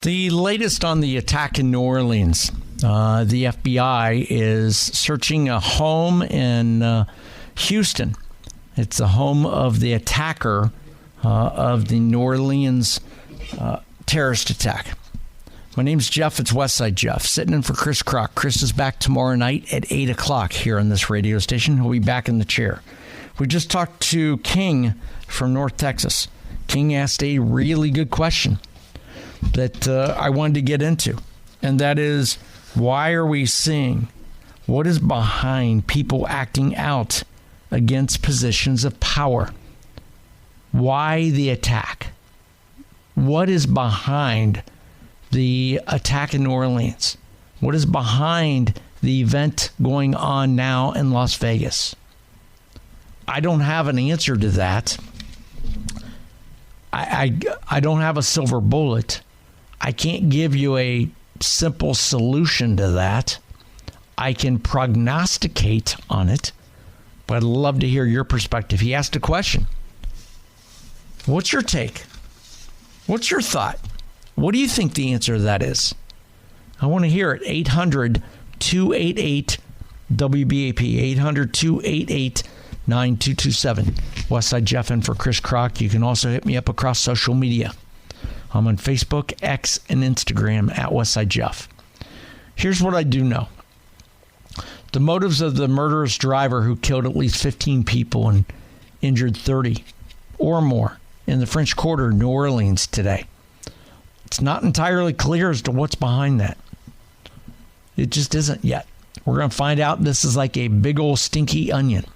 The latest on the attack in New Orleans. The FBI is searching a home in Houston. It's the home of the attacker of the New Orleans terrorist attack. My name's Jeff. It's Westside Jeff, sitting in for Chris Crock. Chris is back tomorrow night at 8 o'clock here on this radio station. He'll be back in the chair. We just talked to King from North Texas. King asked a really good question that I wanted to get into, and that is, why are we seeing what is behind people acting out against positions of power? Why the attack? What is behind the attack in New Orleans? What is behind the event going on now in Las Vegas? I don't have an answer to that. I don't have a silver bullet. I can't give you a simple solution to that. I can prognosticate on it, but I'd love to hear your perspective. He asked a question. What's your take? What's your thought? What do you think the answer to that is? I want to hear it. 800-288-WBAP. 800-288-9227. Westside Jeff in for Chris Crock. You can also hit me up across social media. I'm on Facebook, X, and Instagram at Westside Jeff. Here's what I do know. The motives of the murderous driver who killed at least 15 people and injured 30 or more in the French Quarter, New Orleans today. It's not entirely clear as to what's behind that. It just isn't yet. We're going to find out. This is like a big old stinky onion.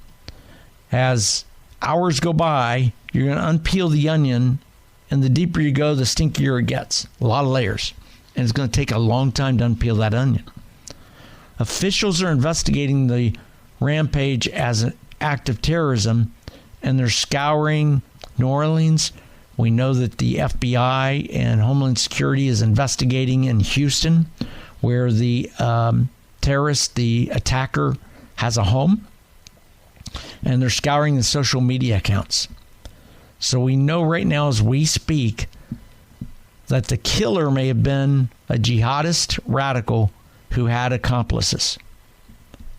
As hours go by, you're going to unpeel the onion, and the deeper you go, the stinkier it gets. A lot of layers. And it's going to take a long time to unpeel that onion. Officials are investigating the rampage as an act of terrorism, and they're scouring New Orleans. We know that the FBI and Homeland Security is investigating in Houston, where the terrorist, the attacker, has a home. And they're scouring the social media accounts. So we know right now as we speak that the killer may have been a jihadist radical who had accomplices.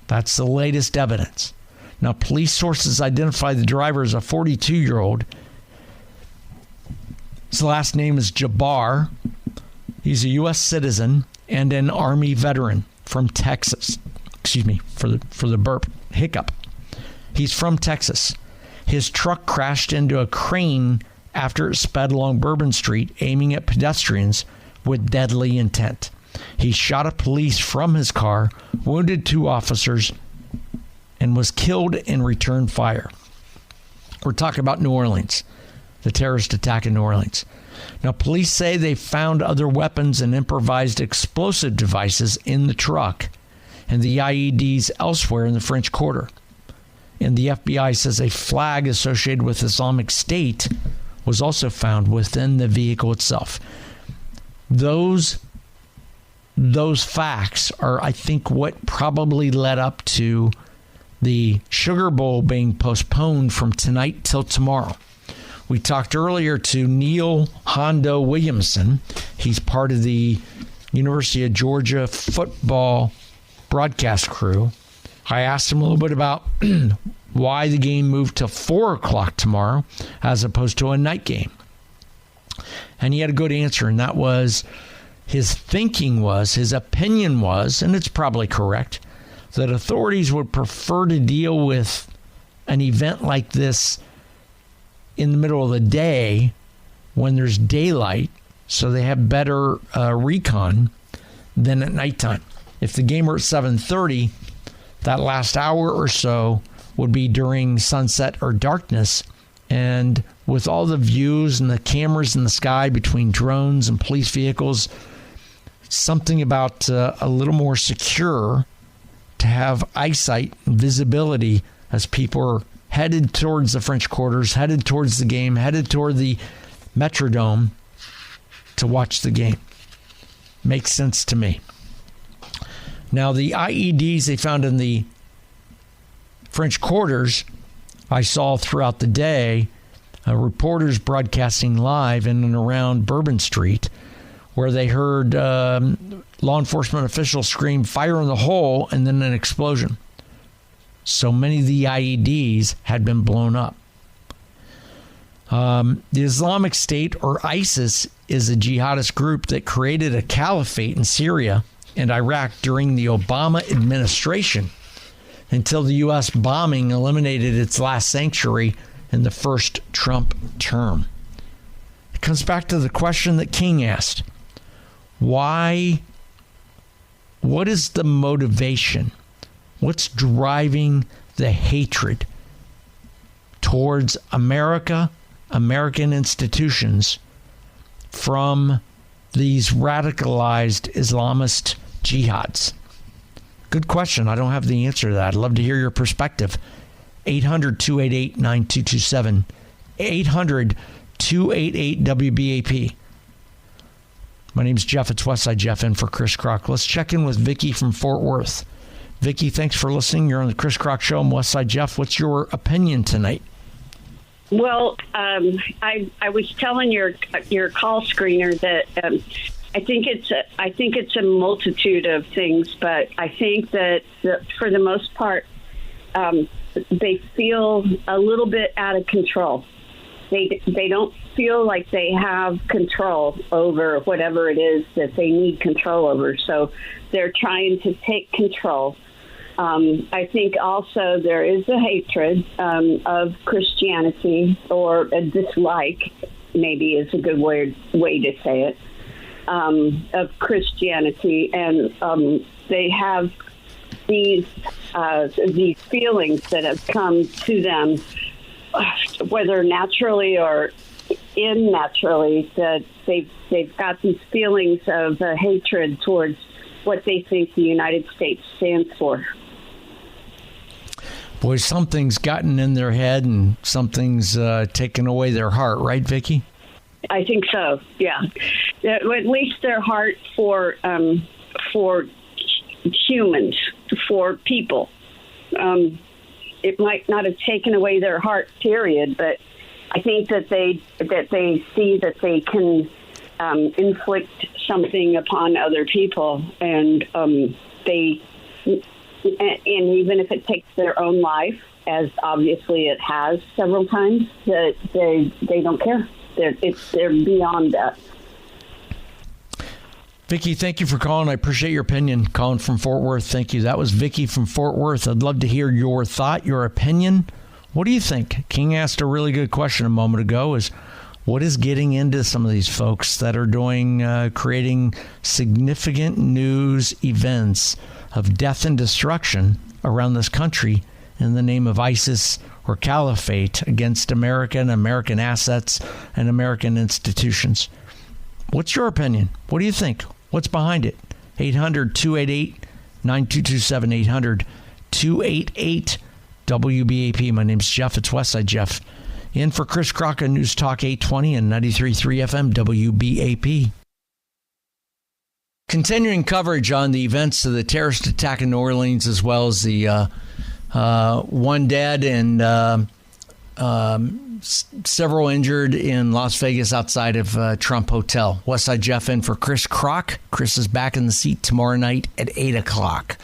That's the latest evidence. Now, police sources identify the driver as a 42-year-old. His last name is Jabbar. He's a U.S. citizen and an Army veteran from Texas. Excuse me for the burp hiccup. He's from Texas. His truck crashed into a crane after it sped along Bourbon Street, aiming at pedestrians with deadly intent. He shot at police from his car, wounded 2 officers, and was killed in return fire. We're talking about New Orleans, the terrorist attack in New Orleans. Now, police say they found other weapons and improvised explosive devices in the truck and the IEDs elsewhere in the French Quarter. And the FBI says a flag associated with Islamic State was also found within the vehicle itself. Those facts are, I think, what probably led up to the Sugar Bowl being postponed from tonight till tomorrow. We talked earlier to Neil Hondo Williamson. He's part of the University of Georgia football broadcast crew. I asked him a little bit about why the game moved to 4 o'clock tomorrow as opposed to a night game. And he had a good answer, and that was his opinion was, and it's probably correct, that authorities would prefer to deal with an event like this in the middle of the day when there's daylight, so they have better recon than at nighttime. If the game were at 7:30, that last hour or so would be during sunset or darkness. And with all the views and the cameras in the sky between drones and police vehicles, something about a little more secure to have eyesight and visibility as people are headed towards the French Quarters, headed towards the game, headed toward the Metrodome to watch the game. Makes sense to me. Now, the IEDs they found in the French Quarters, I saw throughout the day reporters broadcasting live in and around Bourbon Street where they heard law enforcement officials scream, "Fire in the hole," and then an explosion. So many of the IEDs had been blown up. The Islamic State, or ISIS, is a jihadist group that created a caliphate in Syria and Iraq during the Obama administration until the U.S. bombing eliminated its last sanctuary in the first Trump term. It comes back to the question that King asked. Why? What is the motivation? What's driving the hatred towards America, American institutions, from these radicalized Islamist jihads? Good question. I don't have the answer to that. I'd love to hear your perspective. 800-288-9227. 800-288-WBAP. My name's Jeff. It's Westside Jeff in for Chris Crock. Let's check in with Vicky from Fort Worth. Vicky, thanks for listening. You're on the Chris Crock Show. I'm Westside Jeff. What's your opinion tonight? Well, I was telling your call screener that I think it's a multitude of things, but I think that for the most part, they feel a little bit out of control. They don't feel like they have control over whatever it is that they need control over. So they're trying to take control. I think also there is a hatred of Christianity, or a dislike, maybe is a good way to say it, of Christianity, and they have these feelings that have come to them, whether naturally or unnaturally, that they've got these feelings of hatred towards what they think the United States stands for. Boy, something's gotten in their head and something's taken away their heart, right, Vicky? I think so, yeah. At least their heart for humans, for people. It might not have taken away their heart, period, but I think that they see that they can inflict something upon other people, and even if it takes their own life, as obviously it has several times, that they don't care. They're beyond that. Vicky, thank you for calling. I appreciate your opinion. Calling from Fort Worth. Thank you. That was Vicky from Fort Worth. I'd love to hear your thought, your opinion. What do you think? King asked a really good question a moment ago, is what is getting into some of these folks that are creating significant news events of death and destruction around this country in the name of ISIS or caliphate against America and American assets and American institutions? What's your opinion? What do you think? What's behind it? 800-288-9227. 800-288-WBAP. My name's Jeff. It's Westside Jeff. In for Chris Crock on News Talk 820 and 93.3 FM WBAP. Continuing coverage on the events of the terrorist attack in New Orleans, as well as the one dead and several injured in Las Vegas outside of Trump Hotel. Westside Jeff in for Chris Crock. Chris is back in the seat tomorrow night at 8 o'clock.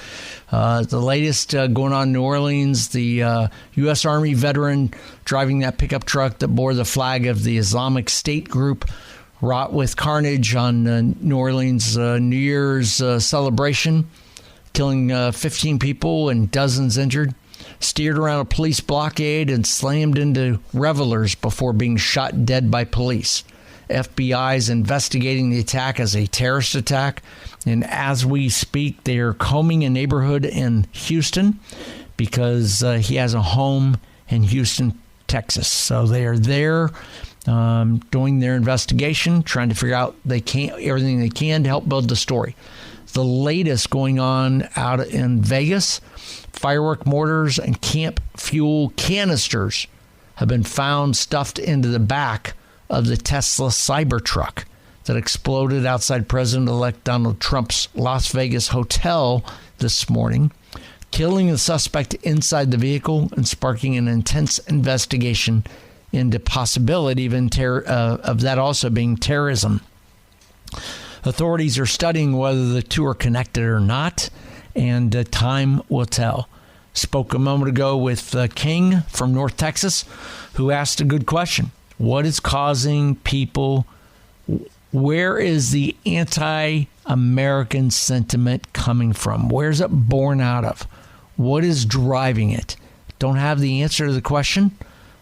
The latest going on in New Orleans, the U.S. Army veteran driving that pickup truck that bore the flag of the Islamic State group wrought with carnage on New Orleans New Year's celebration, killing 15 people and dozens injured. Steered around a police blockade and slammed into revelers before being shot dead by police. FBI is investigating the attack as a terrorist attack, and as we speak, they are combing a neighborhood in Houston because he has a home in Houston, Texas. So they are there doing their investigation, trying to figure out everything they can to help build the story. The latest going on out in Vegas, firework mortars and camp fuel canisters have been found stuffed into the back of the Tesla Cybertruck that exploded outside President-elect Donald Trump's Las Vegas hotel this morning, killing the suspect inside the vehicle and sparking an intense investigation into possibility of that also being terrorism. Authorities are studying whether the two are connected or not, and time will tell. Spoke a moment ago with King from North Texas, who asked a good question. What is causing people? Where is the anti-American sentiment coming from? Where's it born out of? What is driving it? Don't have the answer to the question?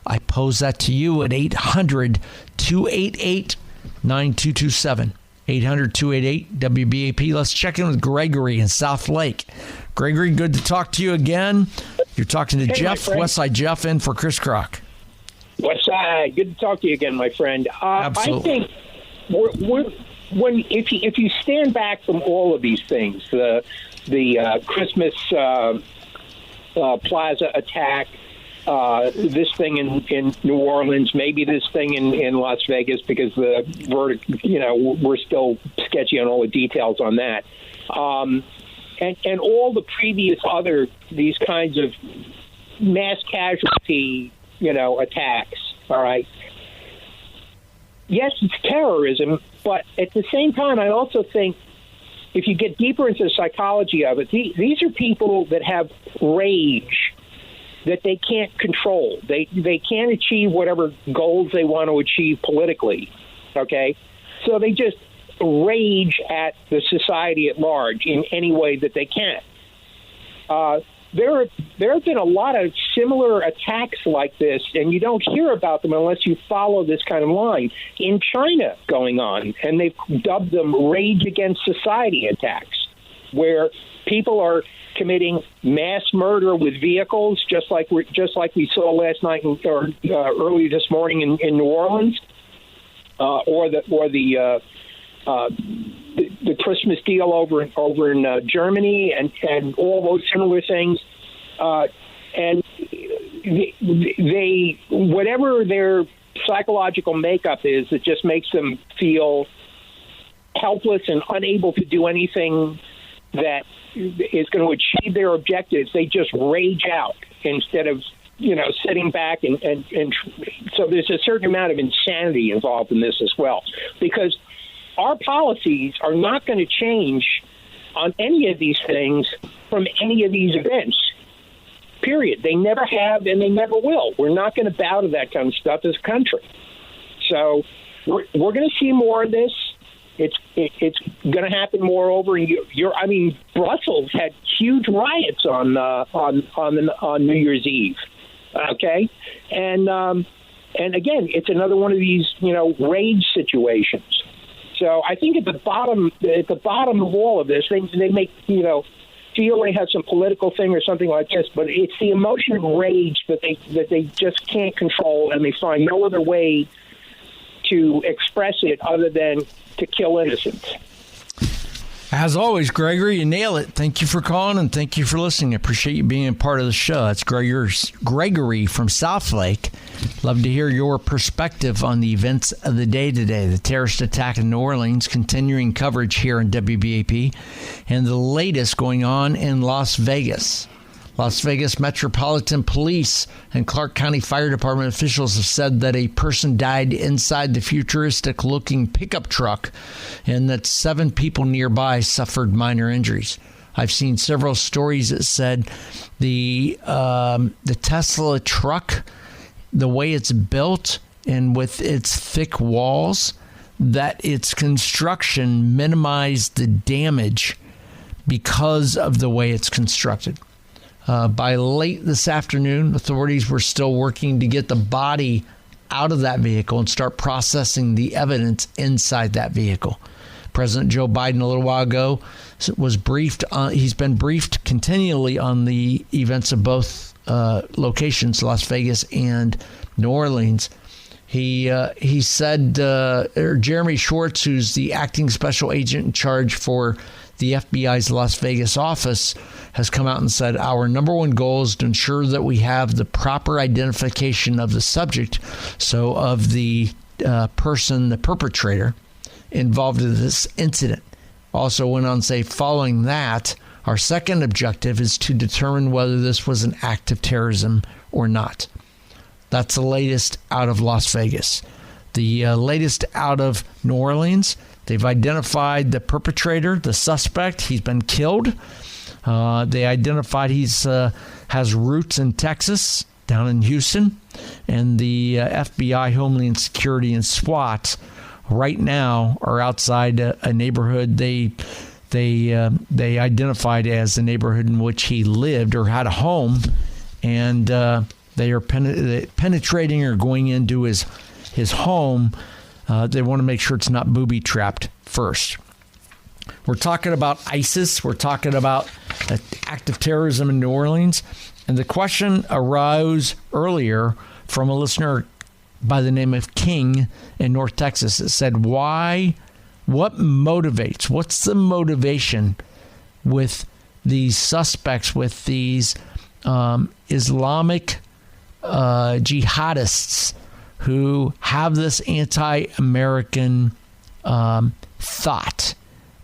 I pose that to you at 800-288-9227. 800-288-WBAP. Let's check in with Gregory in South Lake. Gregory, good to talk to you again. You're talking to Jeff, Westside Jeff, in for Chris Crock. Westside, good to talk to you again, my friend. Absolutely. I think if you stand back from all of these things, the Christmas Plaza attack, this thing in New Orleans, maybe this thing in Las Vegas, because the verdict, we're still sketchy on all the details on that. And all the previous these kinds of mass casualty, attacks, all right? Yes, it's terrorism, but at the same time, I also think if you get deeper into the psychology of it, these are people that have rage that they can't control. They can't achieve whatever goals they want to achieve politically, okay? So they just rage at the society at large in any way that they can. There have been a lot of similar attacks like this, and you don't hear about them unless you follow this kind of line. In China going on, and they've dubbed them rage against society attacks, where people are committing mass murder with vehicles, just like we saw last night or early this morning in New Orleans, or the Christmas deal over in Germany, and all those similar things. And they whatever their psychological makeup is, it just makes them feel helpless and unable to do anything that is going to achieve their objectives. They just rage out instead of sitting back and so there's a certain amount of insanity involved in this as well, because our policies are not going to change on any of these things from any of these events. Period. They never have, and they never will. We're not going to bow to that kind of stuff as a country. So we're going to see more of this. It's going to happen. Moreover, Brussels had huge riots on New Year's Eve. Okay, and again, it's another one of these rage situations. So I think at the bottom of all of this, they make feel they have some political thing or something like this, but it's the emotion of rage that they just can't control, and they find no other way to express it other than to kill innocents. As always, Gregory, you nail it. Thank you for calling, and thank you for listening. I appreciate you being a part of the show. That's Gregory from South Lake. Love to hear your perspective on the events of the day today. The terrorist attack in New Orleans, continuing coverage here on WBAP, and the latest going on in Las Vegas. Las Vegas Metropolitan Police and Clark County Fire Department officials have said that a person died inside the futuristic-looking pickup truck and that 7 people nearby suffered minor injuries. I've seen several stories that said the Tesla truck, the way it's built and with its thick walls, that its construction minimized the damage because of the way it's constructed. By late this afternoon, authorities were still working to get the body out of that vehicle and start processing the evidence inside that vehicle. President Joe Biden a little while ago was briefed. He's been briefed continually on the events of both locations, Las Vegas and New Orleans. He said, Jeremy Schwartz, who's the acting special agent in charge for the FBI's Las Vegas office, has come out and said, our number one goal is to ensure that we have the proper identification of the subject, so of the person, the perpetrator, involved in this incident. Also went on to say, following that, our second objective is to determine whether this was an act of terrorism or not. That's the latest out of Las Vegas. The latest out of New Orleans, They've identified the perpetrator, the suspect. He's been killed. They identified he's has roots in Texas, down in Houston, and the FBI, Homeland Security, and SWAT right now are outside a neighborhood they identified as the neighborhood in which he lived or had a home, and they are penetrating or going into his home. They want to make sure it's not booby-trapped first. We're talking about ISIS. We're talking about active terrorism in New Orleans. And the question arose earlier from a listener by the name of King in North Texas. It said, what motivates? What's the motivation with these suspects, with these Islamic jihadists who have this anti-American thought?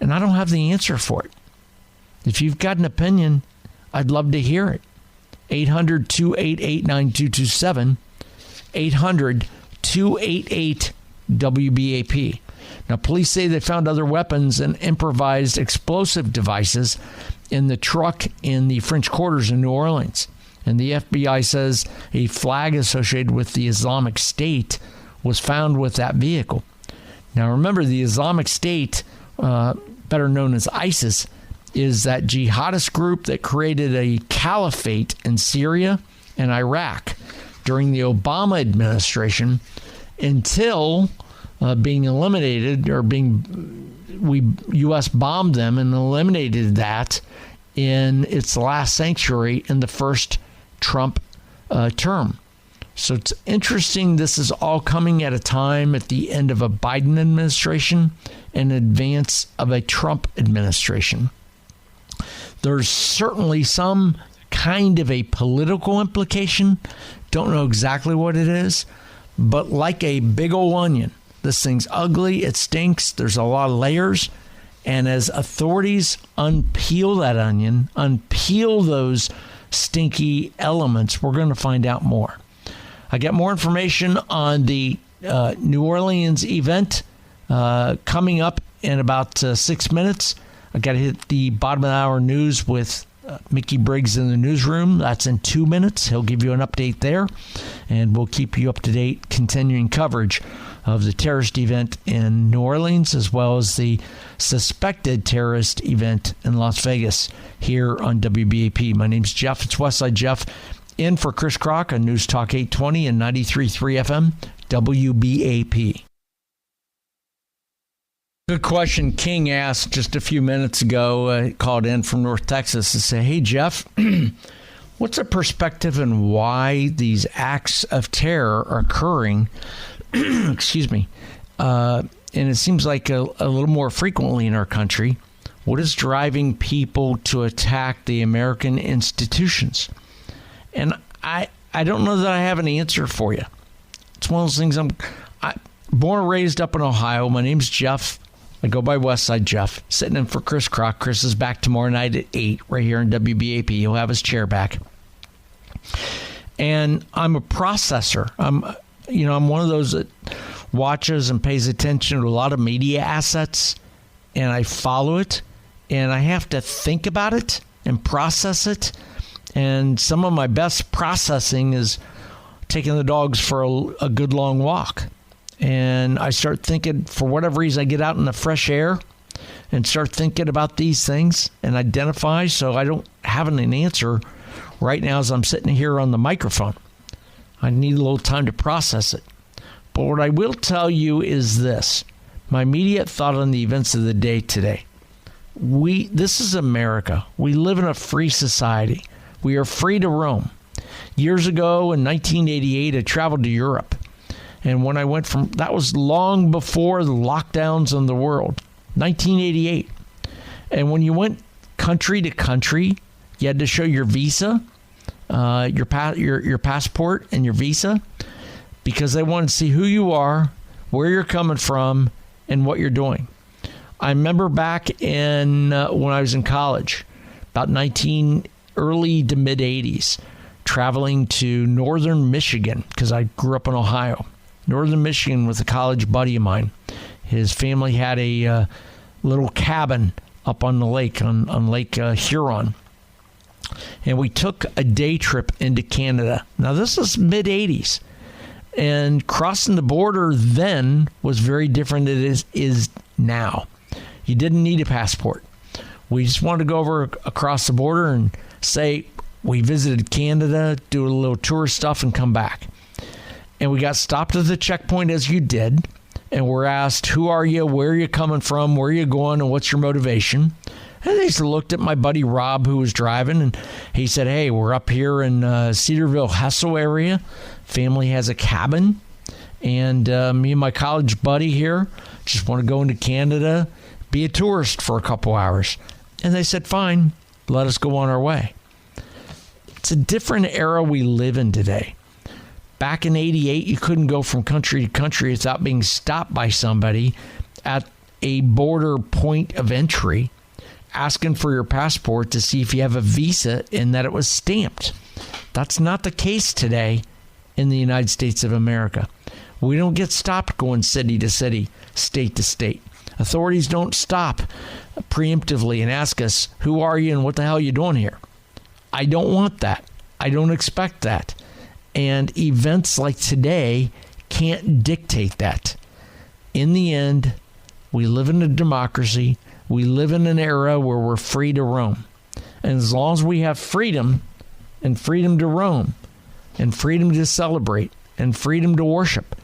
And I don't have the answer for it. If you've got an opinion, I'd love to hear it. 800-288-9227. 800-288-WBAP. Now, police say they found other weapons and improvised explosive devices in the truck in the French Quarters in New Orleans. And the FBI says a flag associated with the Islamic State was found with that vehicle. Now, remember, the Islamic State, better known as ISIS, is that jihadist group that created a caliphate in Syria and Iraq during the Obama administration until being eliminated, or U.S. bombed them and eliminated that in its last sanctuary in the first Trump term. So it's interesting. This is all coming at a time at the end of a Biden administration in advance of a Trump administration. There's certainly some kind of a political implication. Don't know exactly what it is, but like a big old onion, this thing's ugly. It stinks. There's a lot of layers. And as authorities unpeel that onion, unpeel those stinky elements, we're going to find out more. I get more information on the New Orleans event coming up in about 6 minutes. I got to hit the bottom of the hour news with Mickey Briggs in the newsroom. That's in 2 minutes. He'll give you an update there, and we'll keep you up to date, continuing coverage of the terrorist event in New Orleans, as well as the suspected terrorist event in Las Vegas here on WBAP. My name's Jeff. It's Westside Jeff, in for Chris Crock on News Talk 820 and 93.3 FM, WBAP. Good question. King asked just a few minutes ago, called in from North Texas to say, hey, Jeff, what's the perspective on why these acts of terror are occurring? Excuse me. And it seems like a little more frequently in our country. What is driving people to attack the American institutions? And I don't know that I have an answer for you. It's one of those things. I'm born and raised up in Ohio. My name's Jeff. I go by Westside Jeff, sitting in for Chris Crock. Chris is back tomorrow night at 8 right here in WBAP. He'll have his chair back. And I'm a processor. I'm one of those that watches and pays attention to a lot of media assets, and I follow it, and I have to think about it and process it. And some of my best processing is taking the dogs for a good long walk. And I start thinking, for whatever reason, I get out in the fresh air and start thinking about these things and identify. So I don't have an answer right now as I'm sitting here on the microphone. I need a little time to process it. But what I will tell you is this. My immediate thought on the events of the day today. This is America. We live in a free society. We are free to roam. Years ago in 1988, I traveled to Europe. And when I went that was long before the lockdowns in the world, 1988. And when you went country to country, you had to show your visa, your passport and your visa, because they wanted to see who you are, where you're coming from, and what you're doing. I remember back in when I was in college, about early to mid 80s, traveling to northern Michigan, because I grew up in Ohio. Northern Michigan with a college buddy of mine. His family had a little cabin up on the lake, on Lake Huron. And we took a day trip into Canada. Now, this is mid-'80s. And crossing the border then was very different than it is now. You didn't need a passport. We just wanted to go over across the border and say we visited Canada, do a little tour stuff, and come back. And we got stopped at the checkpoint as you did. And we're asked, who are you? Where are you coming from? Where are you going? And what's your motivation? And they just looked at my buddy Rob, who was driving, and he said, hey, we're up here in Cedarville, Hessel area. Family has a cabin. And me and my college buddy here just want to go into Canada, be a tourist for a couple hours. And they said, fine, let us go on our way. It's a different era we live in today. Back in '88, you couldn't go from country to country without being stopped by somebody at a border point of entry, asking for your passport to see if you have a visa and that it was stamped. That's not the case today in the United States of America. We don't get stopped going city to city, state to state. Authorities don't stop preemptively and ask us, who are you and what the hell are you doing here? I don't want that. I don't expect that. And events like today can't dictate that. In the end, we live in a democracy. We live in an era where we're free to roam. And as long as we have freedom and freedom to roam and freedom to celebrate and freedom to worship,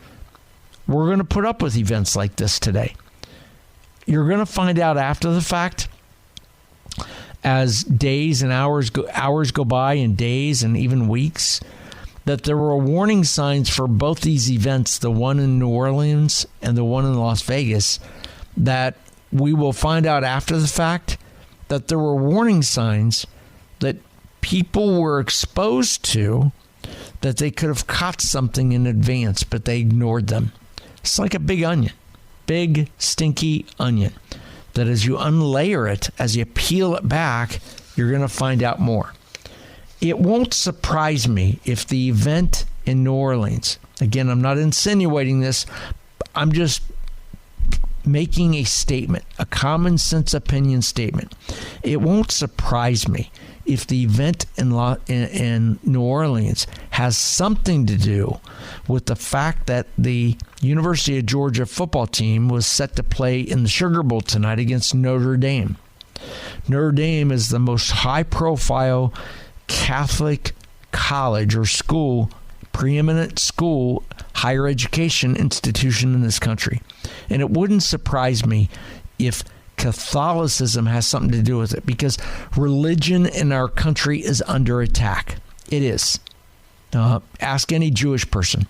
we're going to put up with events like this today. You're going to find out after the fact, as days and hours go by, and days and even weeks, that there were warning signs for both these events, the one in New Orleans and the one in Las Vegas, that we will find out after the fact that there were warning signs that people were exposed to, that they could have caught something in advance, but they ignored them. It's like a big onion, big stinky onion, that as you unlayer it, as you peel it back, you're going to find out more. It won't surprise me if the event in New Orleans, again, I'm not insinuating this, I'm just making a statement, a common sense opinion statement. It won't surprise me if the event in New Orleans has something to do with the fact that the University of Georgia football team was set to play in the Sugar Bowl tonight against Notre Dame. Notre Dame is the most high-profile Catholic college or school, preeminent school, higher education institution in this country. And it wouldn't surprise me if Catholicism has something to do with it, because religion in our country is under attack. It is. Ask any Jewish person.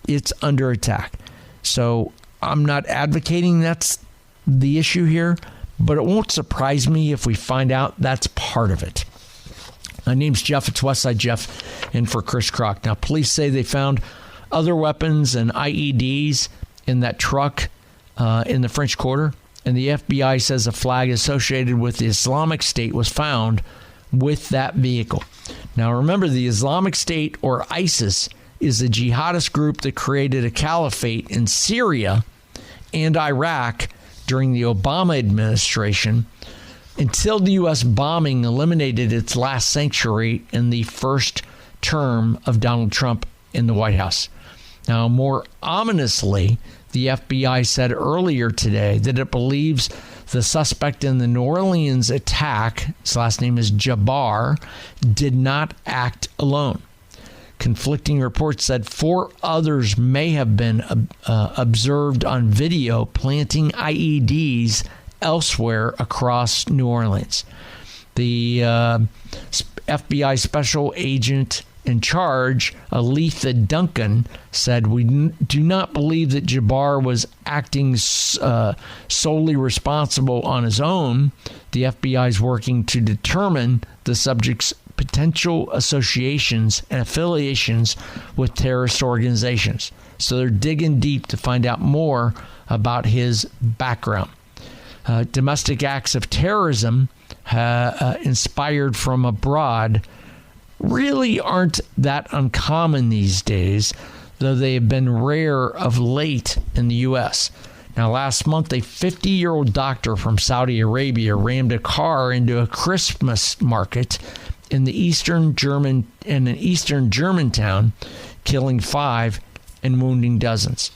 It's under attack. So I'm not advocating that's the issue here, but it won't surprise me if we find out that's part of it. My name's Jeff. It's Westside Jeff in for Chris Kroc. Now, police say they found other weapons and IEDs in that truck in the French Quarter, and the FBI says a flag associated with the Islamic State was found with that vehicle. Now, remember, the Islamic State, or ISIS, is a jihadist group that created a caliphate in Syria and Iraq during the Obama administration, until the U.S. bombing eliminated its last sanctuary in the first term of Donald Trump in the White House. Now, more ominously, the FBI said earlier today that it believes the suspect in the New Orleans attack, his last name is Jabbar, did not act alone. Conflicting reports said 4 others may have been observed on video planting IEDs elsewhere across New Orleans. The FBI special agent in charge, Aletha Duncan, said, "We do not believe that Jabbar was acting solely responsible on his own. The FBI is working to determine the subject's potential associations and affiliations with terrorist organizations." So they're digging deep to find out more about his background. Domestic acts of terrorism inspired from abroad really aren't that uncommon these days, though they have been rare of late in the U.S. Now, last month, a 50-year-old doctor from Saudi Arabia rammed a car into a Christmas market in an eastern German town, killing 5 and wounding dozens.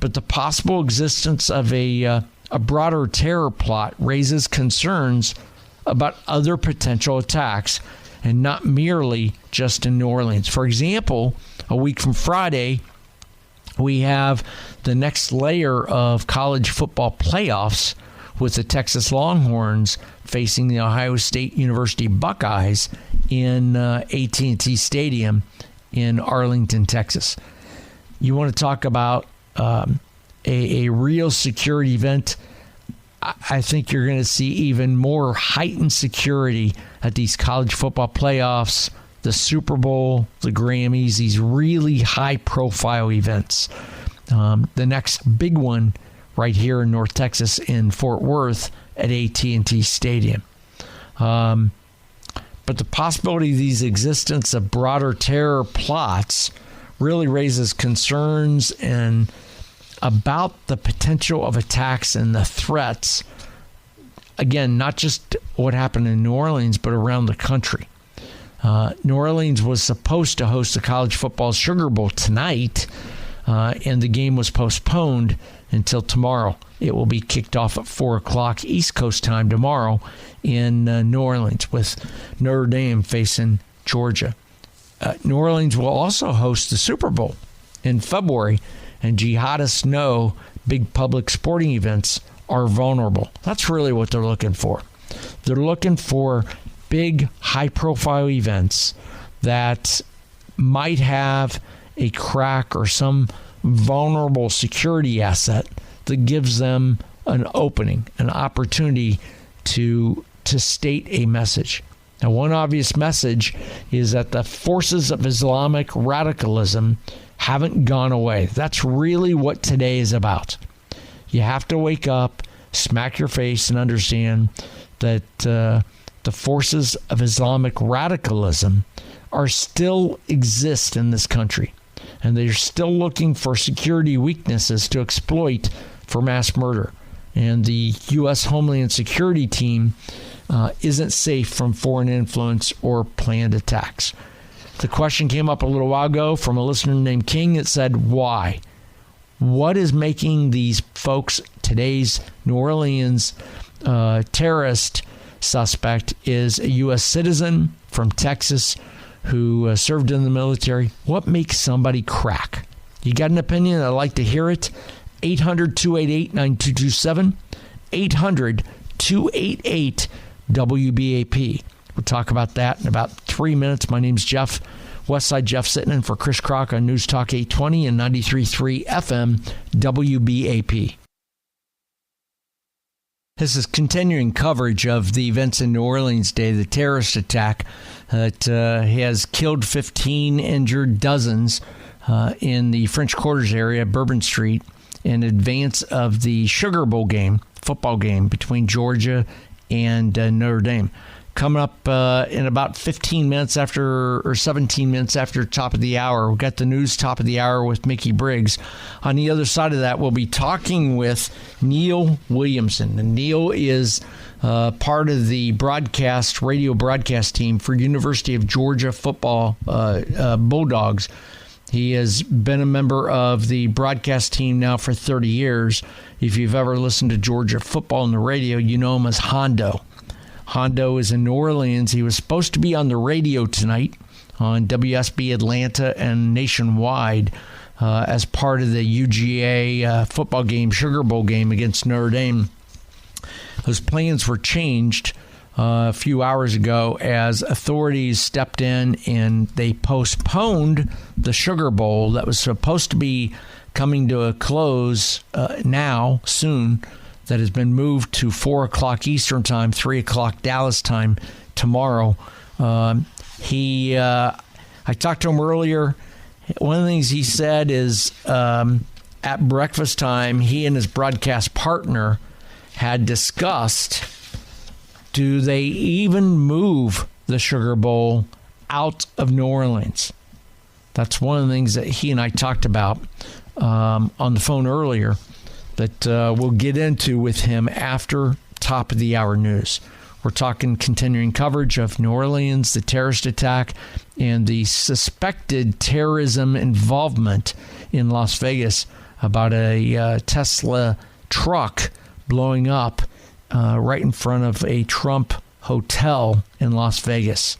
But the possible existence of a broader terror plot raises concerns about other potential attacks, and not merely just in New Orleans. For example, a week from Friday, we have the next layer of college football playoffs with the Texas Longhorns facing the Ohio State University Buckeyes in AT&T Stadium in Arlington, Texas. You want to talk about a real security event? I think you're going to see even more heightened security at these college football playoffs, the Super Bowl, the Grammys, these really high-profile events. The next big one right here in North Texas in Fort Worth at AT&T Stadium. But the possibility of these existence of broader terror plots really raises concerns and about the potential of attacks and the threats. Again, not just what happened in New Orleans, but around the country. New Orleans was supposed to host the college football Sugar Bowl tonight, and the game was postponed until tomorrow. It will be kicked off at 4 o'clock East Coast time tomorrow in New Orleans, with Notre Dame facing Georgia. New Orleans will also host the Super Bowl in February, and jihadists know big public sporting events are vulnerable. That's really what they're looking for. They're looking for big, high-profile events that might have a crack or some vulnerable security asset that gives them an opening, an opportunity to state a message. Now, one obvious message is that the forces of Islamic radicalism haven't gone away. That's really what today is about. You have to wake up, smack your face, and understand that the forces of Islamic radicalism are still exist in this country, and they're still looking for security weaknesses to exploit for mass murder. And the U.S. Homeland Security team isn't safe from foreign influence or planned attacks. The question came up a little while ago from a listener named King that said, why? What is making these folks, today's New Orleans terrorist suspect is a U.S. citizen from Texas who served in the military? What makes somebody crack? You got an opinion? I'd like to hear it. 800-288-9227. 800-288-WBAP. We'll talk about that in about 3 minutes. My name's Jeff, Westside Jeff, sitting in for Chris Crock on News Talk 820 and 93.3 FM WBAP. This is continuing coverage of the events in New Orleans Day, the terrorist attack that has killed 15, injured dozens in the French Quarters area, Bourbon Street, in advance of the Sugar Bowl game, football game between Georgia and Notre Dame. Coming up in about 15 minutes after, or 17 minutes after top of the hour, we've got the news top of the hour with Mickey Briggs. On the other side of that, we'll be talking with Neil Williamson. And Neil is part of the radio broadcast team for University of Georgia football Bulldogs. He has been a member of the broadcast team now for 30 years. If you've ever listened to Georgia football on the radio, you know him as Hondo. Hondo is in New Orleans. He was supposed to be on the radio tonight on WSB Atlanta and nationwide as part of the UGA football game, Sugar Bowl game against Notre Dame. Those plans were changed a few hours ago as authorities stepped in and they postponed the Sugar Bowl that was supposed to be coming to a close soon. That has been moved to 4 o'clock Eastern time, 3 o'clock Dallas time tomorrow. I talked to him earlier. One of the things he said is at breakfast time, he and his broadcast partner had discussed, do they even move the Sugar Bowl out of New Orleans? That's one of the things that he and I talked about on the phone earlier. that we'll get into with him after top of the hour news. We're talking continuing coverage of New Orleans, the terrorist attack, and the suspected terrorism involvement in Las Vegas about a Tesla truck blowing up right in front of a Trump hotel in Las Vegas.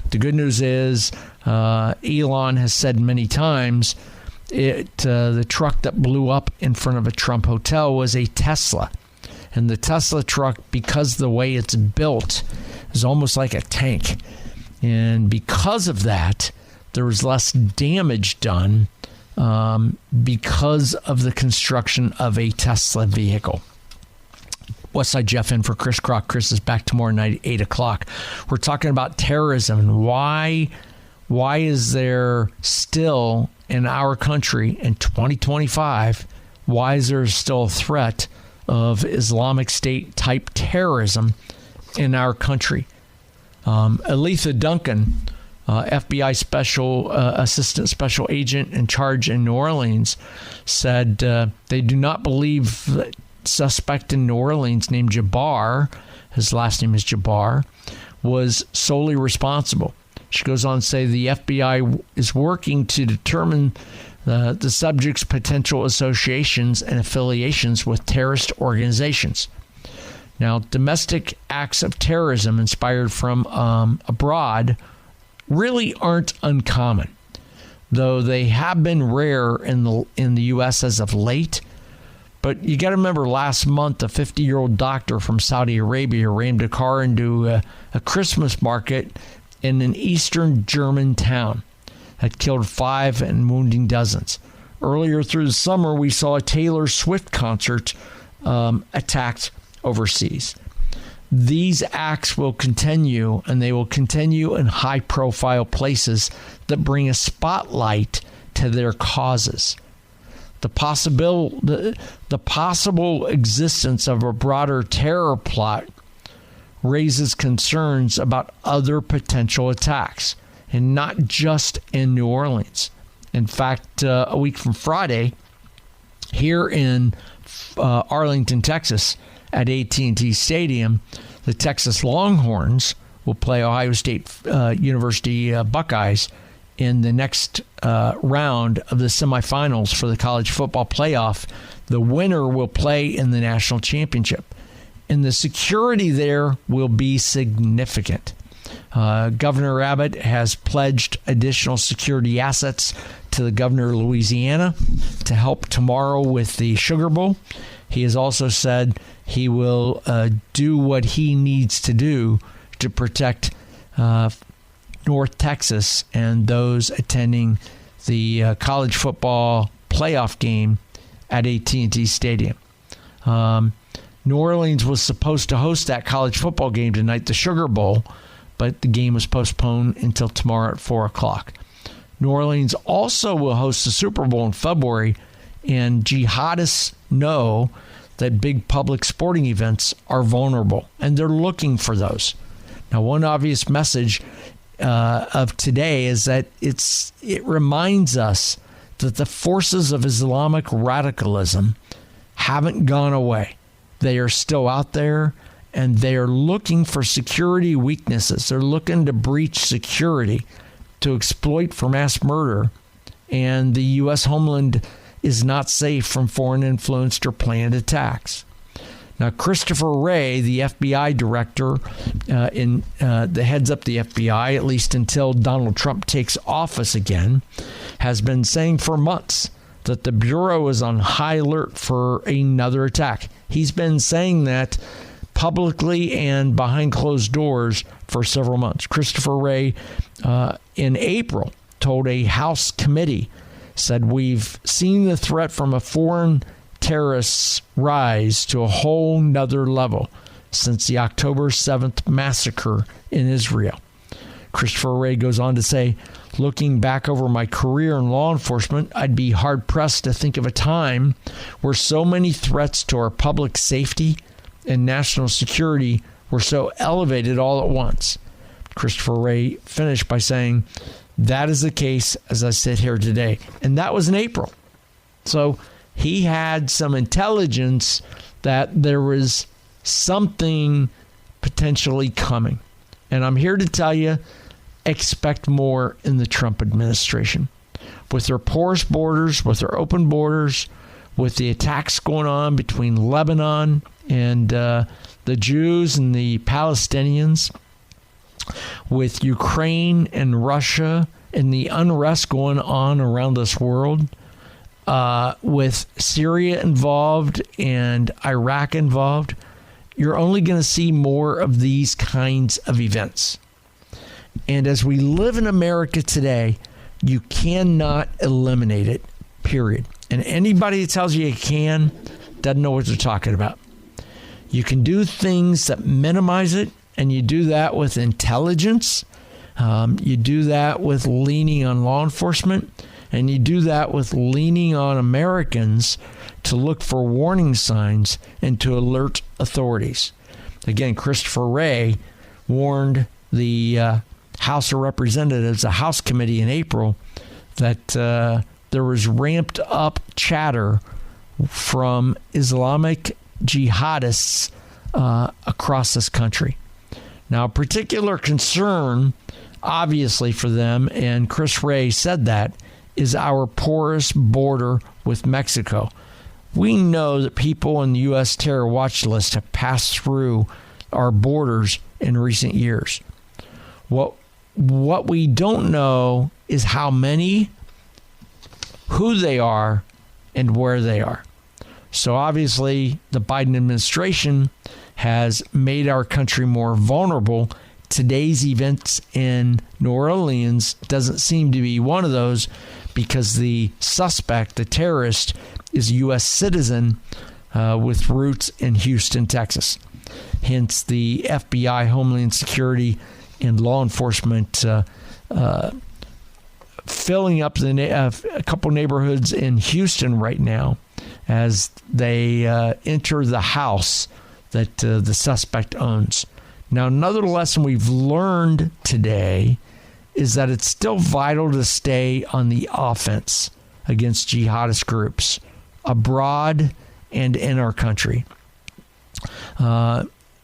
The good news is Elon has said many times the truck that blew up in front of a Trump hotel was a Tesla. And the Tesla truck, because the way it's built, is almost like a tank. And because of that, there was less damage done because of the construction of a Tesla vehicle. Westside Jeff in for Chris Crock. Chris is back tomorrow night at 8 o'clock. We're talking about terrorism and why is there still in our country in 2025, why is there still a threat of Islamic State type terrorism in our country? Aletha Duncan, FBI special assistant special agent in charge in New Orleans, said they do not believe that suspect in New Orleans named Jabbar, his last name is Jabbar, was solely responsible. She goes on to say the FBI is working to determine the subject's potential associations and affiliations with terrorist organizations. Now, domestic acts of terrorism inspired from abroad really aren't uncommon, though they have been rare in the U.S. as of late. But you got to remember, last month, a 50-year-old doctor from Saudi Arabia rammed a car into a Christmas market in an eastern German town. That killed 5 and wounding dozens. Earlier through the summer, we saw a Taylor Swift concert attacked overseas. These acts will continue, and they will continue in high-profile places that bring a spotlight to their causes. The possible existence of a broader terror plot raises concerns about other potential attacks, and not just in New Orleans. In fact, a week from Friday, here in Arlington, Texas, at AT&T Stadium, the Texas Longhorns will play Ohio State University Buckeyes in the next round of the semifinals for the college football playoff. The winner will play in the national championship. And the security there will be significant. Governor Abbott has pledged additional security assets to the governor of Louisiana to help tomorrow with the Sugar Bowl. He has also said he will do what he needs to do to protect North Texas and those attending the college football playoff game at AT&T Stadium. New Orleans was supposed to host that college football game tonight, the Sugar Bowl, but the game was postponed until tomorrow at 4 o'clock. New Orleans also will host the Super Bowl in February, and jihadists know that big public sporting events are vulnerable, and they're looking for those. Now, one obvious message of today is that it reminds us that the forces of Islamic radicalism haven't gone away. They are still out there, and they are looking for security weaknesses. They're looking to breach security, to exploit for mass murder, and the U.S. homeland is not safe from foreign influenced or planned attacks. Now, Christopher Wray, the FBI director, that heads up the FBI, at least until Donald Trump takes office again, has been saying for months that the Bureau is on high alert for another attack. He's been saying that publicly and behind closed doors for several months. Christopher Wray, in April, told a House committee, said, "We've seen the threat from a foreign terrorists rise to a whole nother level since the October 7th massacre in Israel." Christopher Wray goes on to say, "Looking back over my career in law enforcement, I'd be hard-pressed to think of a time where so many threats to our public safety and national security were so elevated all at once." Christopher Wray finished by saying, "That is the case as I sit here today." And that was in April. So he had some intelligence that there was something potentially coming. And I'm here to tell you, expect more in the Trump administration. With their porous borders, with their open borders, with the attacks going on between Lebanon and the Jews and the Palestinians, with Ukraine and Russia and the unrest going on around this world, with Syria involved and Iraq involved, you're only going to see more of these kinds of events. And as we live in America today, you cannot eliminate it, period. And anybody that tells you can doesn't know what they're talking about. You can do things that minimize it, and you do that with intelligence. You do that with leaning on law enforcement, and you do that with leaning on Americans to look for warning signs and to alert authorities. Again, Christopher Wray warned the House of Representatives, the House Committee in April, that there was ramped up chatter from Islamic jihadists across this country. Now, a particular concern, obviously, for them, and Chris Wray said that, is our porous border with Mexico. We know that people on the U.S. terror watch list have passed through our borders in recent years. What we don't know is how many, who they are, and where they are. So obviously, the Biden administration has made our country more vulnerable. Today's events in New Orleans doesn't seem to be one of those, because the suspect, the terrorist, is a U.S. citizen with roots in Houston, Texas. Hence, the FBI, Homeland Security, and law enforcement filling up a couple neighborhoods in Houston right now as they enter the house that the suspect owns. Now, another lesson we've learned today is that it's still vital to stay on the offense against jihadist groups abroad and in our country.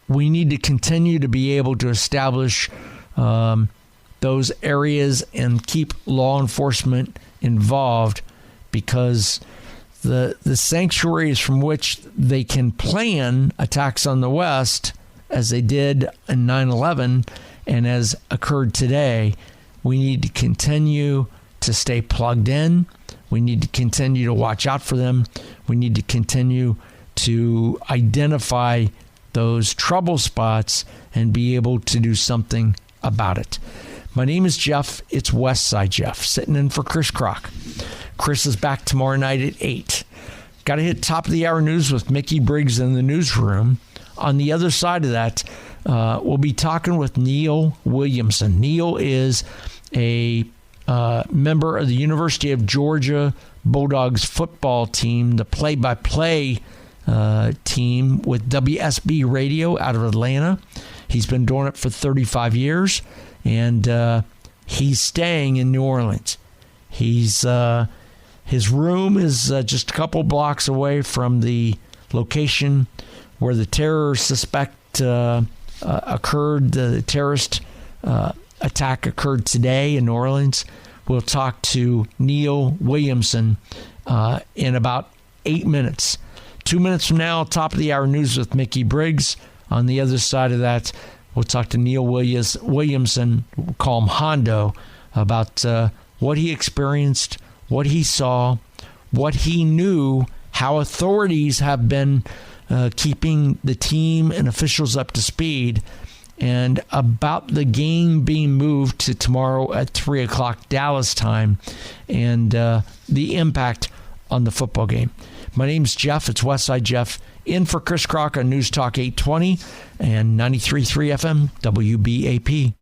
We need to continue to be able to establish those areas and keep law enforcement involved, because the sanctuaries from which they can plan attacks on the West, as they did in 9/11 and as occurred today, we need to continue to stay plugged in. We need to continue to watch out for them. We need to continue to identify those trouble spots and be able to do something about it. My name is Jeff. It's Westside Jeff, sitting in for Chris Crock. Chris is back tomorrow night at 8. Got to hit top of the hour news with Mickey Briggs in the newsroom. On the other side of that, we'll be talking with Neil Williamson. Neil is a member of the University of Georgia Bulldogs football team, the play-by-play team with WSB Radio out of Atlanta. He's been doing it for 35 years, and he's staying in New Orleans. His room is just a couple blocks away from the location where the terror suspect occurred. The terrorist attack occurred today in New Orleans. We'll talk to Neil Williamson in about 8 minutes. 2 minutes from now, top of the hour news with Mickey Briggs. On the other side of that, we'll talk to Neil Williamson, we'll call him Hondo, about what he experienced, what he saw, what he knew, how authorities have been keeping the team and officials up to speed, and about the game being moved to tomorrow at 3 o'clock Dallas time, and the impact on the football game. My name's Jeff. It's Westside Jeff, in for Chris Crock on News Talk 820 and 93.3 FM WBAP.